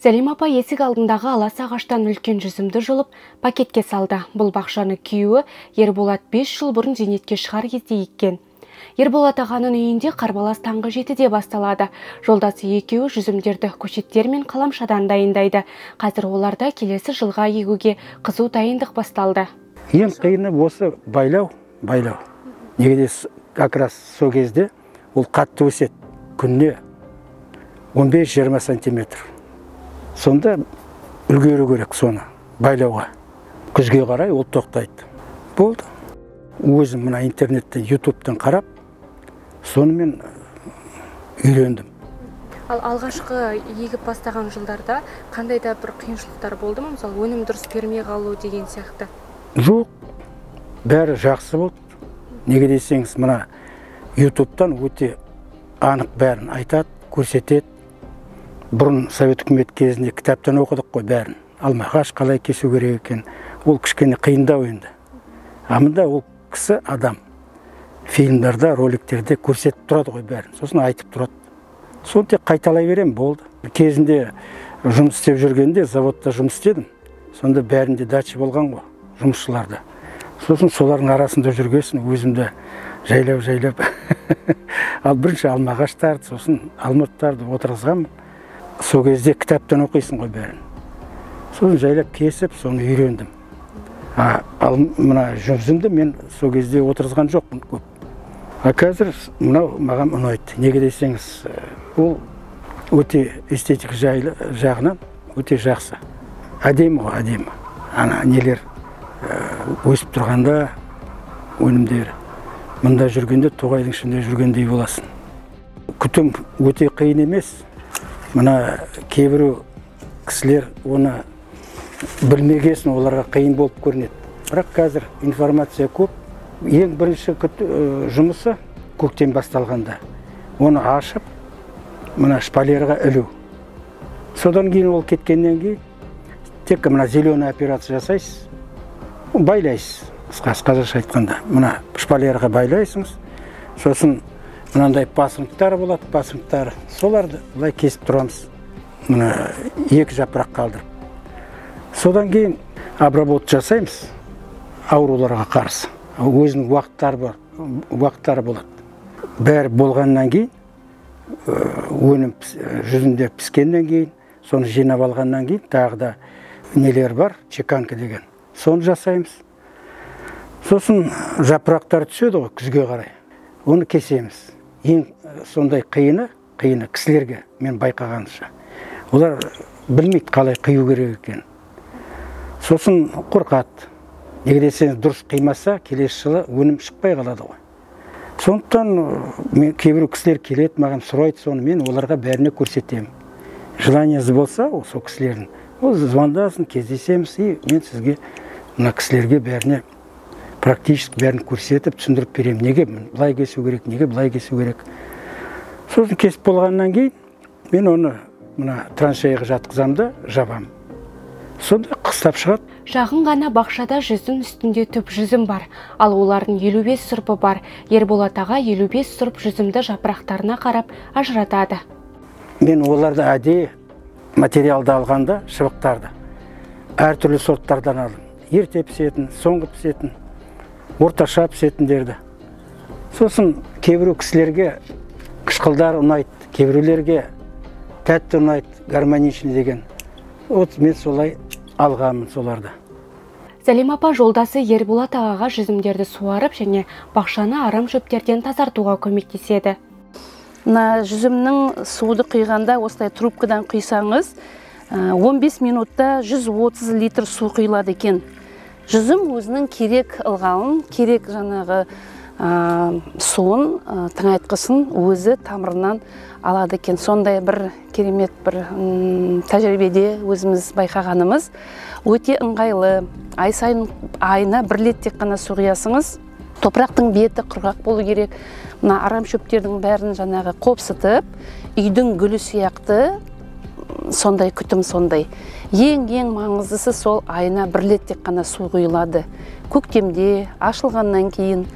Сәлима апа есік алдындағы алас ағаштан үлкен жүзімді жұлып, пакетке салды. Бұл бақшаны күйеуі Ерболат 5 жыл бұрын зейнетке шығар кезде еккен. Ерболат ағаның үйінде қарбалас таңғы 7-де басталады. Жолдасы екеуі жүзімдерді көшеттер мен қаламшадан дайындайды. Қазір оларда келесі жылға егуге қызу дайындық басталды. Ең қиыны осы байлау. Неге как раз сол кезде ол қатты өседі. Күніне 15-20 сантиметр. Сонда үлгеру керек соны байлауға. Күзге қарай ол тоқтайды. Болды. Өзім мына интернетте, ютубтан қарап, сонымен үйрендім. Ал алғашқы егіп бастаған жылдарда қандай да бір қиыншылықтар болды ма? Мысалы, өнім дұрыс бермей қалу деген сияқты. Жоқ, бәрі жақсы болды. Неге десеңіз, мына ютубтан өте анық бәрін айтады, көрсетеді. Бұрын Совет үкімет кезінде кітаптан оқыдық қой бәрін. Алма-ағаш қалай кесу керек екен. Ол кішкене қиындау енді. Амында ол кісі адам. Фильмдерде, роликтерде көрсетіп тұрады ғой бәрін. Сосын айтып тұрады. Соны тек қайталай берем, болды. Кезінде жұмыс істеп жүргенде, заводта жұмыс істедім. Сонда бәрінде дача болған ғой, жұмысшыларда. Сосын солардың арасында жүргесін, өзімді жайлап. Ал бірінші алма-ағаштарды, сосын алмұрттарды отырғызғам. Сол кезде кітаптан оқисың ғой бәрін. Сосын жайлап кесіп, соны үйрендім. Ал мына жүзімді мен сол кезде отырғызған жоқпын көп. Қазір мынау маған ұнайды. Неге десеңіз, ол өте эстетик жағынан өте жақсы. Әдемі ғой, әдемі. Ана нелер өсіп тұрғанда өнімдері. Мұнда жүргенде, тоғайдың ішінде жүргендей боласың. Күтім өте қиын емес. Мына кейбір кісілер оны білмегесін, оларға қиын болып көрінеді. Бірақ қазір информация көп. Ең бірінші жұмысы көктем басталғанда. Оны ашып, мына шпалерға ілу. Содан кейін ол кеткеннен кейін, тек мына зеленый операция жасайсыз, байлайсыз. Қысқаша айтқанда, мына шпалерға байлайсыңыз. Сосын мынандай пасынктары болады, пасынктары. Соларды бұлай кесіп тұрамыз. Мына екі жапырақ қалдырып. Содан кейін обработка жасаймыз ауруларға қарсы. Өзінің уақыттары болады. Бәрі болғаннан кейін, өнім жүзінде піскеннен кейін, соны жинап алғаннан кейін, тағы да нелер бар, чеканка деген. Соны жасаймыз. Сосын жапырақтар түседі ғой күзге қарай. Оны кесеміз. Ең сондай қиыны кісілерге мен байқағанымша. Олар білмейді қалай қию керек екен. Сосын қорқады. Неге десеңіз, дұрыс қимаса, келесі жылы өнім шықпай қалады ғой. Сондықтан кейбір кісілер келеді, маған сұрайды, соны мен оларға бәріне көрсетемін. Желаниесі болса, сол кісілердің, ол звондасын, кездесеміз, мен сізге мына кісілерге бәріне практически бәрін көрсетіп, түсіндіріп беремін. Неге былай кесу керек, неге былай кесу керек. Сосын кесіп болғаннан кейін, мен оны мына траншеяға жатқызам да жабам. Сонда қыстап шығады. Жағын ғана бақшада жүзім үстінде түп жүзім бар. Ал олардың 55 сұрпы бар. Ерболат аға 55 сұрп жүзімді жапырақтарына қарап ажыратады. Мен оларды әдейі материалды алғанда, шыбықтарды, әртүрлі сорттардан алдым. Ерте пісетін, соңғы пісетін, орташа пісетіндерді. Сосын кейбір кісілерге қышқылдар ұнайды, кейбіреулерге тәтті ұнайды, гармоничный деген. Вот мен солай алғанмын соларды. Сәлима апа жолдасы Ерболат ағаға жүзімдерді суарып және бақшаны арам шөптерден тазартуға көмектеседі. Мына жүзімнің суды құйғанда осылай трубкадан құйсаңыз, 15 минутта 130 литр су құйылады екен. Жүзім өзінің керек ылғалын, керек жаңағы суын, тыңайтқысын өзі тамырынан алады екен. Сондай бір керемет бір тәжірибеде өзіміз байқағанымыз. Өте ыңғайлы. Ай сайын айына 1 литр тек қана су құясыңыз. Топырақтың беті құрғақ болу керек. Мына арам шөптердің бәрін жаңағы қопсытып, үйдің гүлі сияқты сондай күтім сондай. Ең маңыздысы сол айына 1 литр тек қана су құйылады. Көктемде ашылғаннан кейін,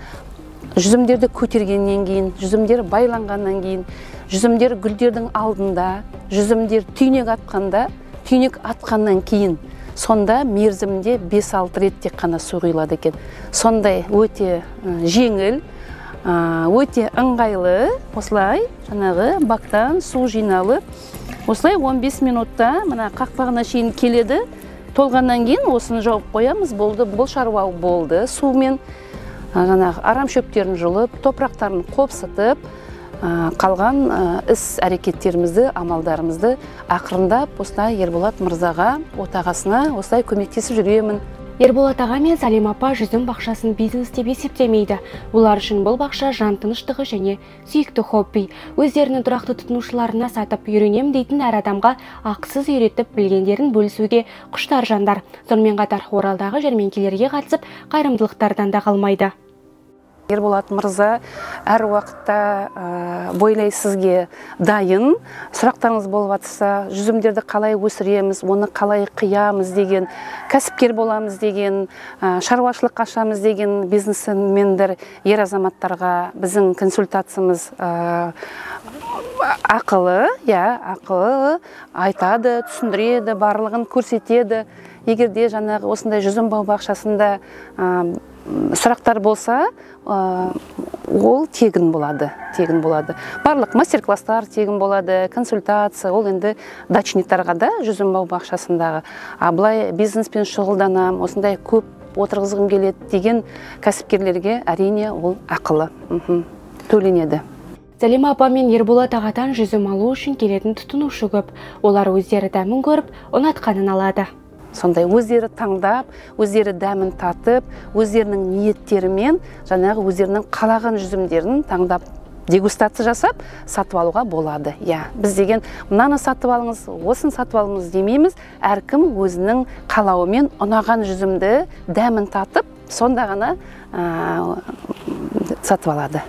жүзімдерді көтергеннен кейін, жүзімдер байланғаннан кейін, жүзімдер гүлдердің алдында, жүзімдер түйнек атқанда түйнек атқаннан кейін сонда мерзімде 5-6 рет тек қана су құйылады екен. Сондай өте жеңіл, өте ыңғайлы, осылай жаңағы бактан су жиналып, осылай 15 минутта мына қақпағына шейін келеді. Толғаннан кейін осыны жауып қоямыз, болды, бұл шаруа болды. Сумен жаңағы арам шөптерін жұлып, топырақтарын қопсытып, қалған іс әрекеттерімізді, амалдарымызды ақырындап осылай Ерболат мырзаға, отағасына осылай көмектесіп жүремін. Ерболат аға мен Сәлима апа жүзім бақшасын бизнес деп есептемейді. Олар үшін бұл бақша жан тыныштығы және сүйікті хобби. Өздерінің тұрақты тұтынушыларына сатып үйренем дейтін әр адамға ақысыз үйретіп білгендерін бөлісуге құштар жандар. Сонымен қатар Оралдағы жәрмеңкелерге қатысып қайырымдылықтардан да қалмайды. Ерболат мырза әр уақытта бойлай сізге дайын. Сұрақтарыңыз болып жатса, жүзімдерді қалай өсіреміз, оны қалай қиямыз деген, кәсіпкер боламыз деген, шаруашылық ашамыз деген бизнесмендер, ер азаматтарға біздің консультациямыз ақылы айтады, түсіндіреді, барлығын көрсетеді. Егерде жаңағы осындай жүзім бау бақшасында сұрақтар болса, ол тегін болады. Барлық мастер-класстар тегін болады, консультация, ол енді дачниктарға да жүзім бау бақшасындағы. Былай бизнеспен шұғылданам, осындай көп отырғызғым келеді деген кәсіпкерлерге әрине ол ақылы төленеді. Сәлима апа мен Ерболат ағадан жүзім алу үшін келетін тұтынушы көп. Олар өздері дәмін көріп, ұнатқанын алады. Сондай өздері таңдап, өздері дәмін татып, өздерінің ниеттерімен, жаңағы өздерінің қалаған жүзімдерін таңдап, дегустация жасап, сатып алуға болады. Біз деген мынаны сатып алыңыз, осын сатып алыңыз демейміз, әркім өзінің қалауымен ұнаған жүзімді дәмін татып, сонда ғана сатып алады.